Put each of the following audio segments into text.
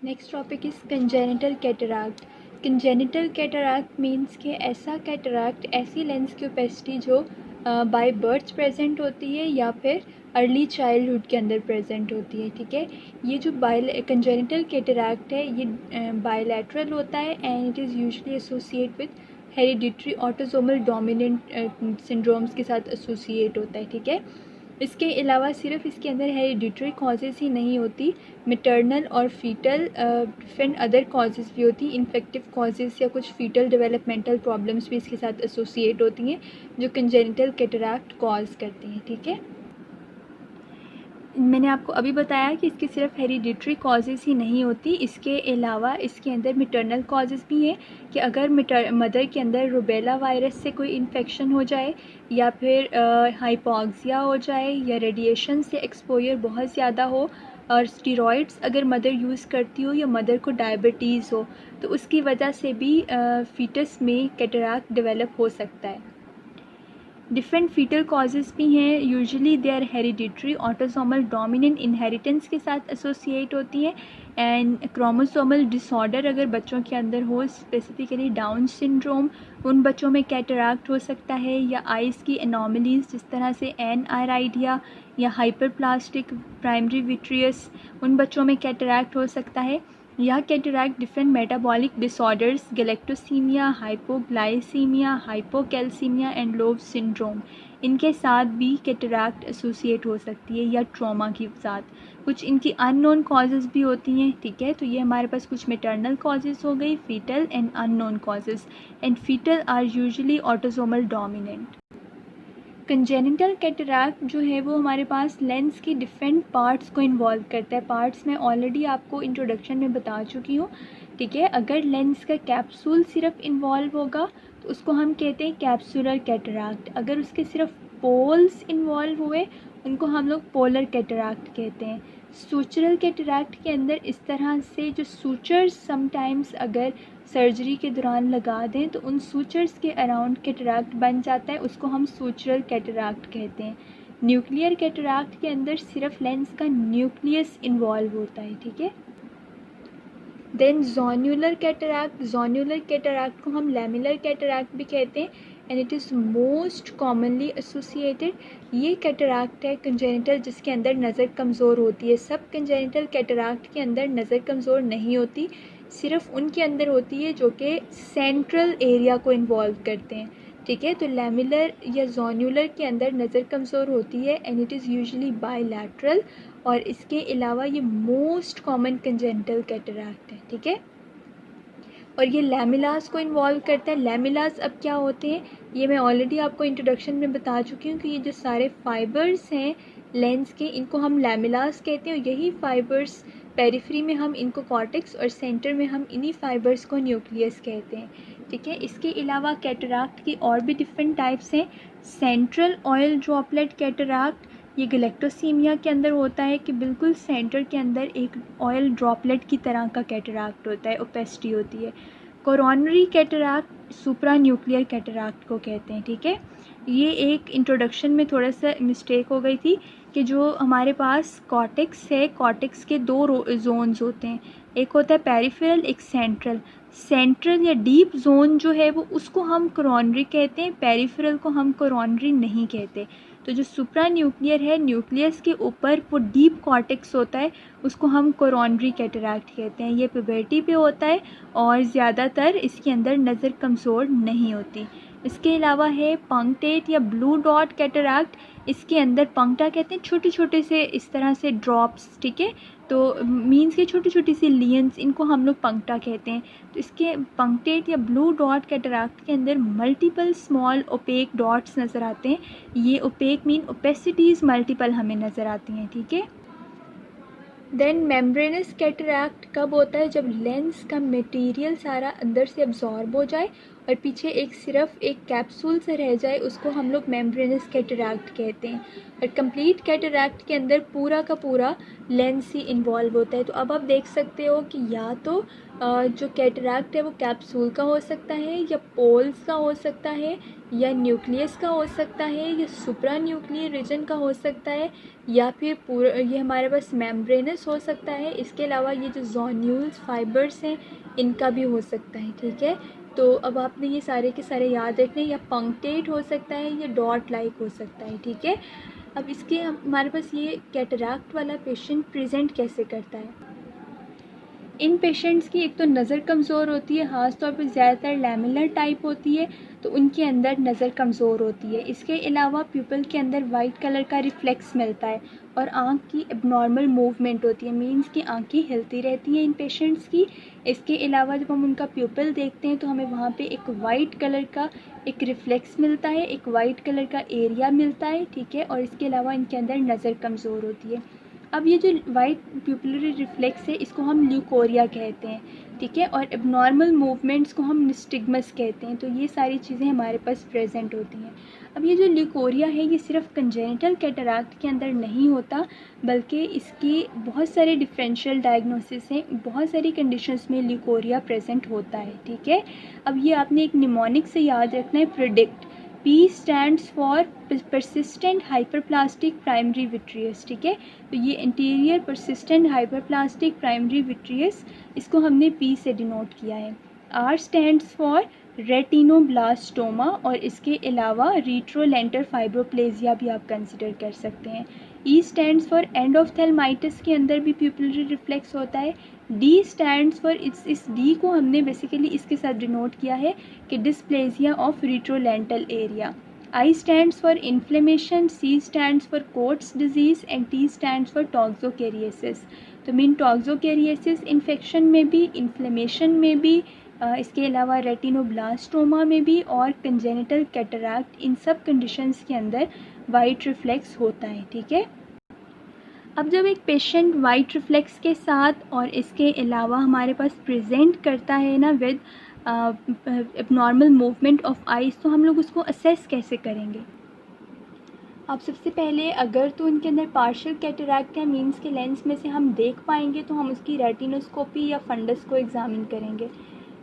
Next topic is congenital cataract. Congenital cataract means कि ऐसा cataract, ऐसी लेंस की ओपेसिटी जो बाय बर्थ प्रेजेंट होती है या फिर अर्ली चाइल्डहुड के अंदर प्रेजेंट होती है। ठीक है, ये जो कंजेनिटल कैटरैक्ट है ये बायलैटरल होता है and it is usually associate with hereditary autosomal dominant syndromes के साथ एसोसिएट होता है। ठीक है, इसके अलावा सिर्फ इसके अंदर हेरिडिटरी कॉजेज़ ही नहीं होती, मैटरनल और फीटल डिफरेंट अदर कॉजेज़ भी होती, इन्फेक्टिव कॉजेज़ या कुछ फीटल डेवलपमेंटल प्रॉब्लम्स भी इसके साथ एसोसिएट होती हैं जो कंजेनिटल कैटरैक्ट कॉज करती हैं। ठीक है, मैंने आपको अभी बताया कि इसके सिर्फ हेरिडिटरी कॉजेज़ ही नहीं होती, इसके अलावा इसके अंदर मैटरनल कॉजेज़ भी हैं कि अगर मदर के अंदर रूबेला वायरस से कोई इन्फेक्शन हो जाए या फिर हाइपोक्सिया हो जाए या रेडिएशन से एक्सपोजर बहुत ज़्यादा हो और स्टीरॉइड्स अगर मदर यूज़ करती हो या मदर को डायबिटीज़ हो तो उसकी वजह से भी फीटस में कैटरैक्ट डेवलप हो सकता है। डिफरेंट फीटल कॉजेज़ भी हैं, usually they are hereditary autosomal dominant inheritance के साथ एसोसिएट होती हैं एंड क्रोमोसोमल डिसऑर्डर अगर बच्चों के अंदर हो, स्पेसिफिकली डाउन सिंड्रोम, उन बच्चों में कैटरैक्ट हो सकता है, या आइज़ की एनोमलीज जिस तरह से एनआरआइडिया या हाइपरप्लास्टिक प्राइमरी विट्रियस, उन बच्चों में कैटरैक्ट हो सकता है। यह cataract different metabolic disorders, galactosaemia, hypoglycaemia, hypocalcaemia and Lowe syndrome, इनके साथ भी कैटरैक्ट एसोसिएट हो सकती है या ट्रॉमा के साथ। कुछ इनकी अननोन कॉजेज़ भी होती हैं। ठीक है, तो ये हमारे पास कुछ मैटरनल कॉजेज़ हो गई, fetal and unknown causes, and fetal are usually autosomal dominant. Congenital cataract जो है वो हमारे पास लेंस के डिफरेंट पार्ट्स को इन्वॉल्व करता है। पार्ट्स मैं ऑलरेडी आपको इंट्रोडक्शन में बता चुकी हूँ। ठीक है, अगर लेंस का कैप्सूल सिर्फ इन्वॉल्व होगा तो उसको हम कहते हैं कैप्सुलर कैटरैक्ट। अगर उसके सिर्फ पोल्स इन्वॉल्व हुए उनको हम लोग पोलर कैटरैक्ट कहते हैं। सूचरल कैटरैक्ट के अंदर इस तरह से जो सूचर्स समटाइम्स अगर सर्जरी के दौरान लगा दें तो उन सूचर्स के अराउंड कैटरैक्ट बन जाता है, उसको हम सूचरल कैटरैक्ट कहते हैं। न्यूक्लियर कैटरैक्ट के अंदर सिर्फ लेंस का न्यूक्लियस इन्वॉल्व होता है। ठीक है, देन जोन्युलर कैटरैक्ट को हम लैमिलर कैटरैक्ट भी कहते हैं and it is most commonly associated. ये कैटरैक्ट है कंजेनिटल जिसके अंदर नज़र कमज़ोर होती है। सब कंजेनिटल कैटरैक्ट के अंदर नज़र कमज़ोर नहीं होती, सिर्फ उनके अंदर होती है जो कि सेंट्रल एरिया को इन्वॉल्व करते हैं। ठीक है, तो लैमिलर या जोन्युलर के अंदर नज़र कमज़ोर होती है and it is usually bilateral, और इसके अलावा ये मोस्ट कॉमन कंजेनिटल कैटरैक्ट है। ठीक है, और ये लैमिलास को इन्वॉल्व करता है। लैमिलास अब क्या होते हैं ये मैं ऑलरेडी आपको इंट्रोडक्शन में बता चुकी हूँ कि ये जो सारे फाइबर्स हैं लेंस के इनको हम लैमिलास कहते हैं, और यही फाइबर्स पेरिफेरी में हम इनको कॉर्टेक्स और सेंटर में हम इन्हीं फाइबर्स को न्यूक्लियस कहते हैं। ठीक है, इसके अलावा कैटरैक्ट की और भी डिफरेंट टाइप्स हैं। सेंट्रल ऑयल ड्रॉपलेट कैटरैक्ट, ये गैलेक्टोसीमिया के अंदर होता है कि बिल्कुल सेंटर के अंदर एक ऑयल ड्रॉपलेट की तरह का कैटरैक्ट होता है, ओपेसिटी होती है। कोरोनरी कैटरैक्ट सुप्रा न्यूक्लियर कैटरैक्ट को कहते हैं। ठीक है, ये एक इंट्रोडक्शन में थोड़ा सा मिस्टेक हो गई थी कि जो हमारे पास कॉर्टेक्स है, कॉर्टेक्स के दो जोन्स होते हैं, एक होता है पेरिफेरल, एक सेंट्रल। सेंट्रल या डीप जोन जो है वो उसको हम कोरोनरी कहते हैं, पेरिफेरल को हम कोरोनरी नहीं कहते। तो जो सुप्रा न्यूक्लियर है, न्यूक्लियस के ऊपर वो डीप कॉर्टेक्स होता है, उसको हम कोरोनरी कैटरैक्ट कहते हैं। ये प्यूबर्टी पे होता है और ज़्यादातर इसके अंदर नज़र कमज़ोर नहीं होती। इसके अलावा है पंक्टेट या ब्लू डॉट कैटरैक्ट, इसके अंदर पंक्टा कहते हैं छोटे छोटे से इस तरह से ड्रॉप्स। ठीक है, तो मीन्स के छोटी छोटी सी लियंस, इनको हम लोग पंक्टा कहते हैं। तो इसके पंक्टेट या ब्लू डॉट कैटरैक्ट के अंदर मल्टीपल स्मॉल ओपेक डॉट्स नज़र आते हैं। ये ओपेक मीन ओपेसिटीज़ मल्टीपल हमें नज़र आती हैं। ठीक है, देन मेम्ब्रेनस कैटरैक्ट कब होता है, जब लेंस का मटेरियल सारा अंदर से अब्जॉर्ब हो जाए और पीछे सिर्फ एक कैप्सूल से रह जाए, उसको हम लोग मेम्ब्रेनस कैटरैक्ट कहते हैं। और कंप्लीट कैटरैक्ट के अंदर पूरा का पूरा लेंस ही इन्वॉल्व होता है। तो अब आप देख सकते हो कि या तो जो कैटरैक्ट है वो कैप्सूल का हो सकता है या पोल्स का हो सकता है या न्यूक्लियस का हो सकता है, या सुप्रा न्यूक्लियर रीजन का हो सकता है, या फिर पूरा ये हमारे पास मेम्ब्रेनस हो सकता है। इसके अलावा ये जो जोन्यूल्स फाइबर्स हैं इनका भी हो सकता है, ठीक है। तो अब आपने ये सारे के सारे याद रखने, या पंक्टेट हो सकता है, या डॉट लाइक हो सकता है, ठीक है। अब इसके हमारे पास ये कैटरैक्ट वाला पेशेंट प्रेजेंट कैसे करता है। इन पेशेंट्स की एक तो नज़र कमज़ोर होती है, ख़ास तौर पर ज़्यादातर लैमेलर टाइप होती है, तो उनके अंदर नज़र कमज़ोर होती है। इसके अलावा प्यूपल के अंदर वाइट कलर का रिफ्लेक्स मिलता है और आँख की एबनॉर्मल मूवमेंट होती है, मींस कि आँखें हिलती रहती हैं इन पेशेंट्स की। इसके अलावा जब हम उनका प्यूपल देखते हैं तो हमें वहाँ पे एक वाइट कलर का एक रिफ्लेक्स मिलता है, एक वाइट कलर का एरिया मिलता है, ठीक है। और इसके अलावा इनके अंदर नज़र कमज़ोर होती है। अब ये जो वाइट प्यूपिलरी रिफ्लेक्स है इसको हम ल्यूकोरिया कहते हैं, ठीक है। और एबनॉर्मल मूवमेंट्स को हम निस्टिग्मस कहते हैं। तो ये सारी चीज़ें हमारे पास प्रेजेंट होती हैं। अब ये जो ल्यूकोरिया है ये सिर्फ कंजेनिटल कैटरैक्ट के अंदर नहीं होता, बल्कि इसकी बहुत सारे डिफरेंशियल डायग्नोसिस हैं, बहुत सारी कंडीशंस में ल्यूकोरिया प्रेजेंट होता है, ठीक है। अब ये आपने एक निमोनिक से याद रखना है, predict. P stands for persistent hyperplastic primary vitreous, ठीक है। तो ये interior persistent hyperplastic primary vitreous, इसको हमने P से डिनोट किया है। R stands for रेटिनोब्लास्टोमा, और इसके अलावा रिट्रोलेंटर फाइब्रोप्लेजिया भी आप कंसिडर कर सकते हैं। E stands for एंडोफ्थेल्माइटिस के अंदर भी प्यूपिलरी रिफ्लेक्स होता है। D stands for इस D को हमने बेसिकली इसके साथ डिनोट किया है कि dysplasia of retrolental area. I stands for inflammation, C stands for Coats disease and T stands for toxocariasis। तो मीन टॉक्सोकेरिएसिस इन्फेक्शन में भी, इन्फ्लेमेशन में भी, इसके अलावा रेटिनोब्लास्टोमा में भी, और कंजेनिटल कैटरैक्ट, इन सब कंडीशंस के अंदर वाइट रिफ्लेक्स होता है, ठीक है। अब जब एक पेशेंट वाइट रिफ्लेक्स के साथ और इसके अलावा हमारे पास प्रेजेंट करता है ना with abnormal movement of eyes, तो हम लोग उसको असेस कैसे करेंगे। अब सबसे पहले अगर तो उनके अंदर पार्शियल कैटरैक्ट है, मींस के लेंस में से हम देख पाएंगे, तो हम उसकी रेटिनोस्कोपी या फंडस को एग्जामिन करेंगे।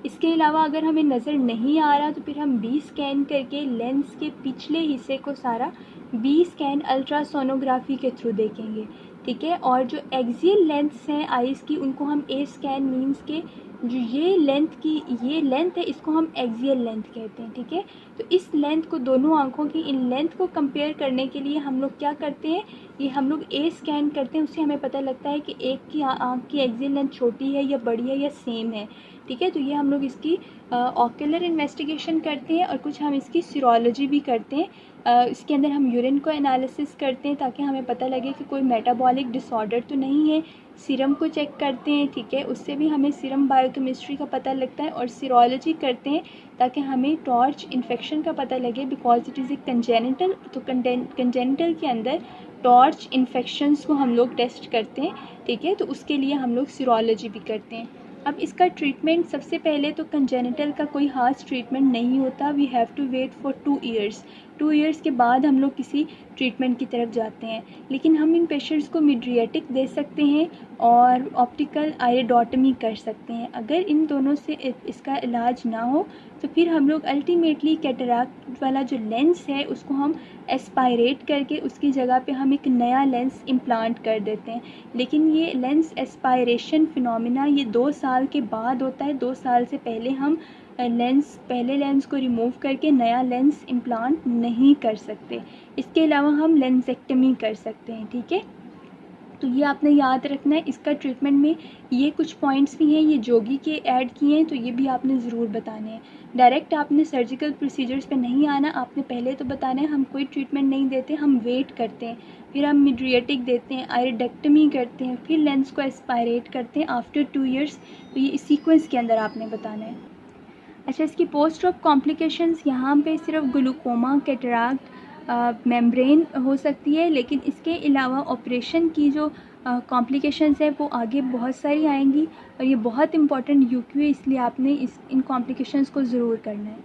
इसके अलावा अगर हमें नज़र नहीं आ रहा तो फिर हम बी स्कैन करके लेंस के पिछले हिस्से को सारा बी स्कैन अल्ट्रासोनोग्राफी के थ्रू देखेंगे, ठीक है। और जो एक्सियल लेंथ्स हैं आइज़ की उनको हम ए स्कैन, मींस के जो ये लेंथ है इसको हम एक्सियल लेंथ कहते हैं, ठीक है। तो इस लेंथ को, दोनों आँखों की इन लेंथ को कंपेयर करने के लिए हम लोग क्या करते हैं, ये हम लोग ए स्कैन करते हैं। उससे हमें पता लगता है कि एक की आँख की एक्सियल लेंथ छोटी है या बड़ी है या सेम है, ठीक है। तो ये हम लोग इसकी ऑक्यूलर इन्वेस्टिगेशन करते हैं, और कुछ हम इसकी सीरोलॉजी भी करते हैं। इसके अंदर हम यूरिन को एनालिसिस करते हैं ताकि हमें पता लगे कि कोई मेटाबॉलिक डिसऑर्डर तो नहीं है। सीरम को चेक करते हैं, ठीक है, उससे भी हमें सीरम बायोकेमिस्ट्री का पता लगता है। और सीरोलॉजी करते हैं ताकि हमें टॉर्च इन्फेक्शन का पता लगे, because it is a congenital. तो कंजेनिटल के अंदर टॉर्च इन्फेक्शंस को हम लोग टेस्ट करते हैं, ठीक है। तो उसके लिए हम लोग सीरोलॉजी भी करते हैं। अब इसका ट्रीटमेंट, सबसे पहले तो कंजेनिटल का कोई खास ट्रीटमेंट नहीं होता, we have to wait for 2 years. 2 years के बाद हम लोग किसी ट्रीटमेंट की तरफ जाते हैं। लेकिन हम इन पेशेंट्स को मिड्रिएटिक दे सकते हैं और ऑप्टिकल आइरिडोटमी कर सकते हैं। अगर इन दोनों से इसका इलाज ना हो तो फिर हम लोग अल्टीमेटली कैटरैक्ट वाला जो लेंस है उसको हम एस्पायरेट करके उसकी जगह पे हम एक नया लेंस इम्प्लांट कर देते हैं। लेकिन ये लेंस एस्पायरेशन फिनोमिना ये 2 साल के बाद होता है। 2 साल से पहले हम पहले लेंस को रिमूव करके नया लेंस इम्प्लांट नहीं कर सकते। इसके अलावा हम लेंसेक्टमी कर सकते हैं, ठीक है। तो ये आपने याद रखना है। इसका ट्रीटमेंट में ये कुछ पॉइंट्स भी हैं, ये जोगी के ऐड किए हैं, तो ये भी आपने ज़रूर बताने हैं। डायरेक्ट आपने सर्जिकल प्रोसीजर्स पे नहीं आना, आपने पहले तो बताना है हम कोई ट्रीटमेंट नहीं देते, हम वेट करते हैं, फिर हम मिड्रिएटिक देते हैं, आइरिडेक्टमी करते हैं, फिर लेंस को एस्पायरेट करते हैं आफ्टर 2 ईयर्स। तो ये इस सीक्वेंस के अंदर आपने बताना है। अच्छा, इसकी पोस्ट ऑफ कॉम्प्लिकेशंस यहाँ पे सिर्फ ग्लूकोमा, कैटरैक्ट, मेम्ब्रेन हो सकती है, लेकिन इसके अलावा ऑपरेशन की जो कॉम्प्लिकेशंस है वो आगे बहुत सारी आएंगी, और ये बहुत इंपॉर्टेंट यूक्यू है, इसलिए आपने इन कॉम्प्लिकेशंस को ज़रूर करना है।